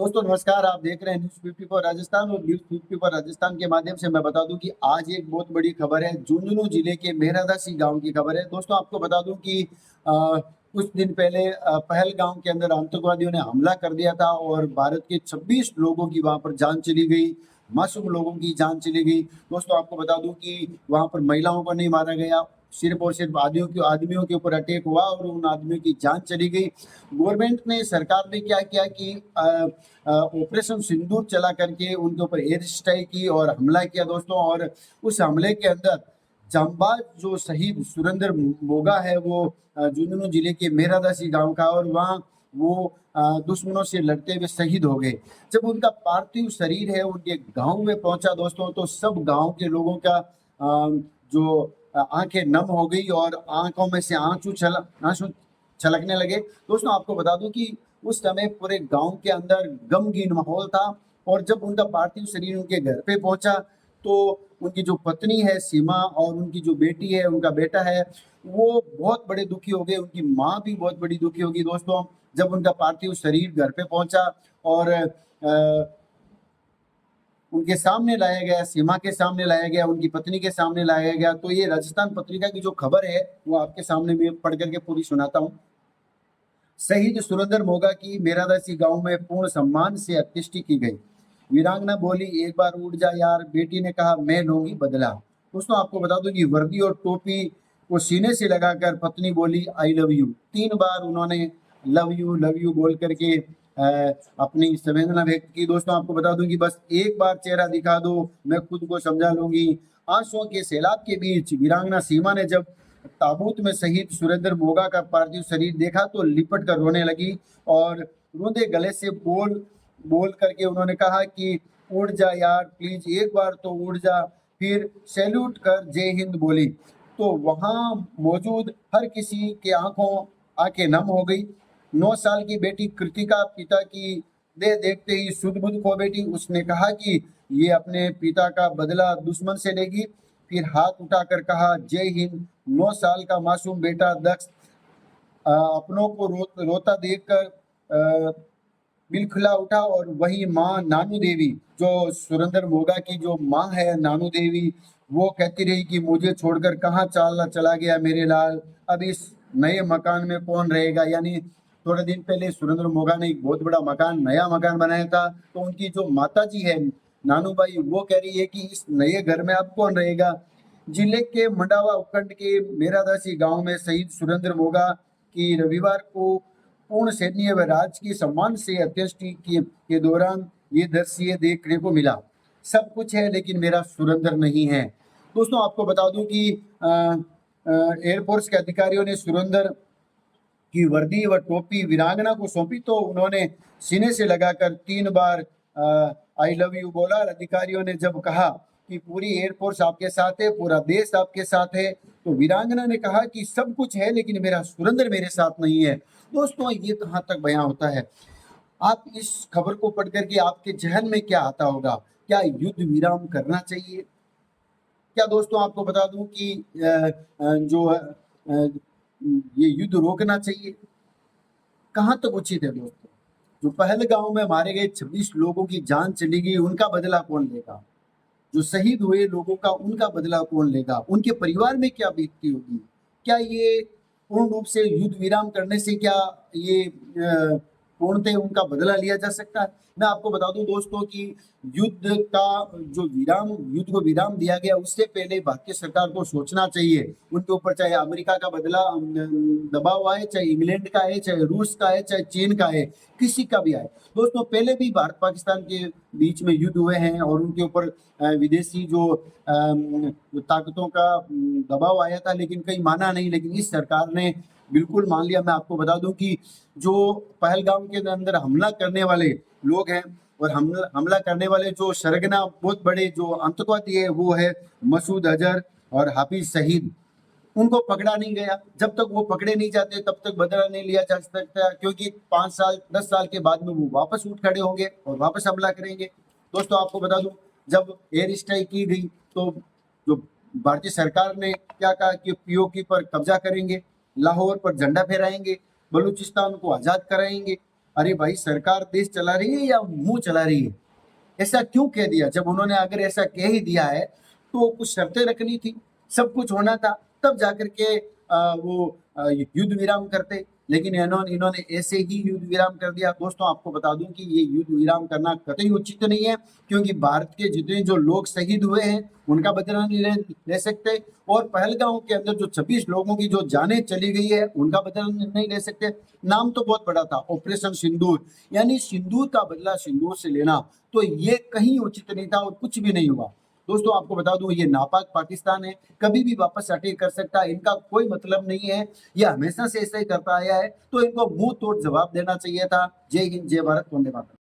दोस्तों नमस्कार। आप देख रहे हैं न्यूज़ 54 राजस्थान और न्यूज़ 54 राजस्थान के माध्यम से मैं बता दूं कि आज एक बहुत बड़ी खबर है। झुंझुनू जिले के मेहरादासी गांव की खबर है। दोस्तों आपको बता दूं कि कुछ दिन पहले पहलगाम के अंदर आतंकवादियों ने हमला कर दिया था और भारत के 26 लोगों की वहां पर जान चली गई, मासूम लोगों की जान चली गई। दोस्तों आपको बता दूं कि वहां पर महिलाओं को नहीं मारा गया, सिर्फ और सिर्फ आदमियों के ऊपर अटैक हुआ और उन आदमियों की जान चली गई। गवर्नमेंट ने सरकार ने क्या किया कि ऑपरेशन सिंदूर चला करके उनके ऊपर एयर स्ट्राइक की और हमला किया दोस्तों। और उस हमले के अंदर जांबाज जो शहीद सुरेंद्र मोगा है वो झुंझुनू जिले के मेहरादासी गांव का, और वहाँ वो दुश्मनों से लड़ते हुए शहीद हो गए। जब उनका पार्थिव शरीर है उनके गांव में पहुंचा दोस्तों, तो सब गांव के लोगों का जो आंखें नम हो गई और आंखों में से आंसू छलकने लगे। दोस्तों आपको बता दूं कि उस समय पूरे गांव के अंदर गमगीन माहौल था। और जब उनका पार्थिव शरीर उनके घर पे पहुंचा तो उनकी जो पत्नी है सीमा और उनकी जो बेटी है, उनका बेटा है, वो बहुत बड़े दुखी हो गए। उनकी माँ भी बहुत बड़ी दुखी होगी दोस्तों। जब उनका पार्थिव शरीर घर पे पहुंचा और उनके सामने लाया गया, सीमा के सामने लाया गया, उनकी पत्नी के सामने लाया गया, तो ये राजस्थान पत्रिका की जो खबर है वो आपके सामने मैं पढ़ करके पूरी सुनाता हूँ। शहीद सुरेंद्र मोगा की मेरादासी गांव में पूर्ण सम्मान से अंत्येष्टि की गई। वीरांगना बोली, एक बार उठ जा यार। बेटी ने कहा, मैं लूंगी बदला। दोस्तों आपको बता दूं कि वर्दी और टोपी को सीने से लगाकर पत्नी बोली, आई लव यू। 3 बार उन्होंने लव यू बोल करके अपनी संवेदना व्यक्त की। दोस्तों आपको बता दूं कि बस एक बार चेहरा दिखा दो, मैं खुद को समझा लूंगी। आंसुओं के सैलाब के बीच वीरांगना सीमा ने जब ताबूत में शहीद सुरेंद्र मोगा का पार्थिव शरीर देखा तो लिपट कर रोने लगी और रूंधे गले से बोल बोल करके उन्होंने कहा कि उड़ जा यार, प्लीज एक बार तो उड़ जा। फिर सैल्यूट कर जय हिंद बोली। तो वहां मौजूद हर किसी के आंखें नम हो गई। 9 साल की बेटी कृतिका पिता की देह देखते ही सुध बुध खो बैठी। उसने कहा कि ये अपने पिता का बदला दुश्मन से लेगी। फिर हाथ उठाकर कहा, जय हिंद। 9 साल का मासूम बेटा दक्ष अपनों को रोता देखकर बिलखिला उठा। और वही माँ नानू देवी, जो सुरेंद्र मोगा की जो माँ है नानू देवी, वो कहती रही कि मुझे छोड़कर कहाँ चला गया मेरे लाल, अब इस नए मकान में कौन रहेगा। यानी थोड़े दिन पहले सुरेंद्र मोगा ने एक बहुत बड़ा नया मकान बनाया था, तो उनकी जो माता जी है नानू बाई, वो कह रही है कि इस नए घर में अब कौन रहेगा। जिले के मंडावा उपखंड के मेरादासी गांव में शहीद सुरेंद्र मोगा की रविवार को पूर्ण सैन्य व राजकीय सम्मान से अंत्येष्टि के दौरान ये दृश्य देखने को मिला। सब कुछ है लेकिन मेरा सुरेंद्र नहीं है। दोस्तों आपको बता दूं कि एयरफोर्स के अधिकारियों ने सुरेंद्र की वर्दी व टोपी वीरांगना को सौंपी तो उन्होंने सीने से लगाकर 3 बार आई लव यू बोला। अधिकारियों ने जब कहा कि पूरी एयरफोर्स आपके साथ है, पूरा देश आपके साथ है, तो वीरांगना ने कहा कि सब कुछ है लेकिन मेरा सुरेंद्र मेरे साथ नहीं है। दोस्तों ये कहाँ तक बयां होता है? आप इस खबर को पढ़ करके आपके जहन में क्या आता होगा? क्या युद्ध विराम करना चाहिए? क्या दोस्तों आपको बता दूं कि जो ये युद्ध रोकना चाहिए? कहाँ तक उचित है दोस्तों? जो पहलगाम में मारे गए 26 लोगों की जान चली गई, उनका बदला कौन लेगा? जो शहीद हुए लोगों का उनका बदला कौन लेगा? उनके परिवार में क्या बीतती होगी? क्या ये पूर्ण रूप से युद्ध विराम करने से क्या ये पूर्णतः उनका बदला लिया जा सकता है? मैं आपको बता दूं दोस्तों कि युद्ध को विराम दिया गया उससे पहले भारतीय सरकार को सोचना चाहिए। उनके ऊपर चाहे अमेरिका का बदला दबाव आए, चाहे इंग्लैंड का है, चाहे रूस का है, चाहे चीन का है, किसी का भी आए। दोस्तों पहले भी भारत पाकिस्तान के बीच में युद्ध हुए हैं और उनके ऊपर विदेशी जो ताकतों का दबाव आया था, लेकिन कहीं माना नहीं। लेकिन इस सरकार ने बिल्कुल मान लिया। मैं आपको बता दूं कि जो पहलगाम के अंदर हमला करने वाले लोग हैं और हमला करने वाले जो सरगना बहुत बड़े जो आतंकवादी है वो है मसूद अजहर और हाफिज सईद। उनको पकड़ा नहीं गया। जब तक वो पकड़े नहीं जाते तब तक बदला नहीं लिया जा सकता, क्योंकि 5 साल 10 साल के बाद में वो वापस उठ खड़े होंगे और वापस हमला करेंगे। दोस्तों आपको बता दूं, जब एयर स्ट्राइक की गई तो जो भारतीय सरकार ने क्या कहा कि पीओके पर कब्जा करेंगे, लाहौर पर झंडा फहराएंगे, बलूचिस्तान को आजाद कराएंगे। अरे भाई, सरकार देश चला रही है या मुंह चला रही है? ऐसा क्यों कह दिया? जब उन्होंने अगर ऐसा कह ही दिया है तो कुछ शर्तें रखनी थी, सब कुछ होना था, तब जाकर के वो युद्ध विराम करते। लेकिन इन्होंने इन्होंने ऐसे ही युद्ध विराम कर दिया। दोस्तों, आपको बता दूं कि ये युद्ध विराम करना कतई उचित नहीं है, क्योंकि भारत के जितने जो लोग शहीद हुए हैं उनका बदला नहीं ले सकते, और पहलगांव के अंदर जो 26 लोगों की जो जानें चली गई है उनका बदला नहीं ले सकते। नाम तो बहुत बड़ा था, ऑपरेशन सिंदूर, यानी सिंदूर का बदला सिंदूर से लेना, तो ये कहीं उचित नहीं था और कुछ भी नहीं हुआ। दोस्तों, आपको बता दूं, ये नापाक पाकिस्तान है, कभी भी वापस अटैक कर सकता है, इनका कोई मतलब नहीं है, ये हमेशा से ऐसा ही करता आया है, तो इनको मुंह तोड़ जवाब देना चाहिए था। जय हिंद, जय भारत, वंदे मातरम।